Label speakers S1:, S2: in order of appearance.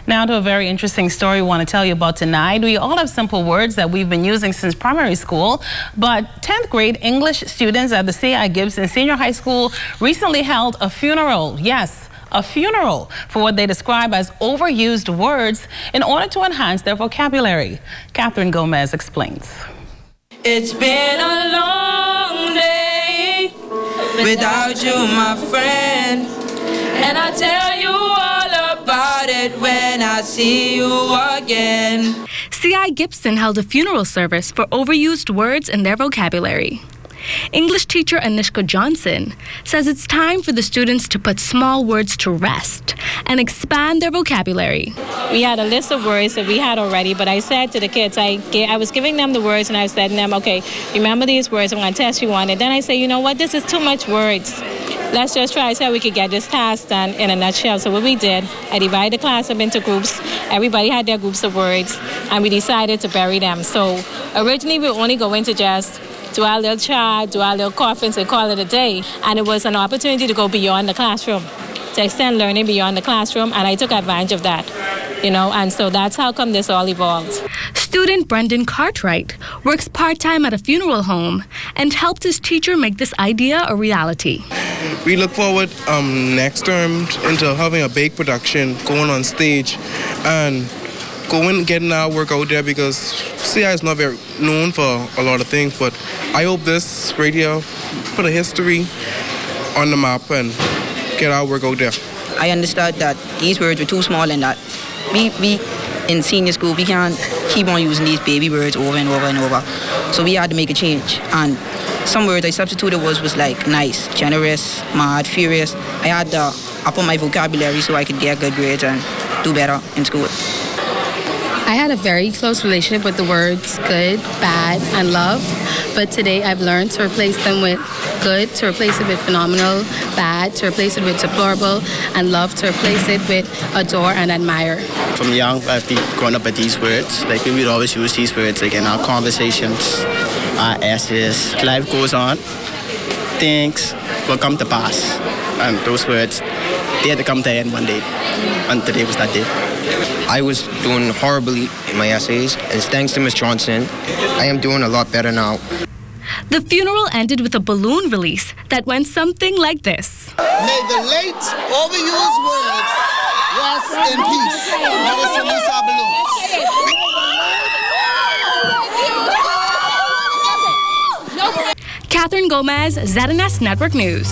S1: Now to a very interesting story we want to tell you about tonight. We all have simple words that we've been using since primary school, but 10th grade English students at the C.I. Gibson Senior High School recently held a funeral. Yes, a funeral for what they describe as overused words in order to enhance their vocabulary. Catherine Gomez explains.
S2: It's been a long day without you, my friend, and I tell you all about it when I see you again.
S3: C.I. Gibson held a funeral service for overused words in their vocabulary. English teacher Anishka Johnson says it's time for the students to put small words to rest and expand their vocabulary.
S4: We had a list of words that we had already, but I said to the kids, I was giving them the words and I said to them, okay, remember these words, I'm going to test you on it. Then I say, you know what, this is too much words. Let's just try to see how we could get this task done in a nutshell. So what we did, I divided the class up into groups. Everybody had their groups of words, and we decided to bury them. So originally we were only going to just do our little chart, do our little coffins, and call it a day. And it was an opportunity to go beyond the classroom, to extend learning beyond the classroom, and I took advantage of that, and so that's how come this all evolved.
S3: Student Brendan Cartwright works part-time at a funeral home and helped his teacher make this idea a reality.
S5: We look forward next term into having a big production, going on stage, and getting our work out there, because CI is not very known for a lot of things, but I hope this right here put a history on the map and get our work out there.
S2: I understood that these words were too small and that we in senior school, we can't keep on using these baby words over and over and over. So we had to make a change. And some words I substituted was like nice, generous, mad, furious. I had to up on my vocabulary so I could get good grades and do better in school.
S6: I had a very close relationship with the words good, bad, and love, but today I've learned to replace them with good, to replace it with phenomenal, bad, to replace it with deplorable, and love, to replace it with adore and admire.
S7: From young, I've been growing up with these words. Like, we would always use these words like in our conversations, our essays. Life goes on, things will come to pass, and those words, they had to come to an end one day, and today was that day.
S8: I was doing horribly in my essays, and thanks to Ms. Johnson, I am doing a lot better now.
S3: The funeral ended with a balloon release that went something like this.
S9: May the late overused words rest in peace. Let us release our balloons.
S3: Catherine Gomez, ZNS Network News.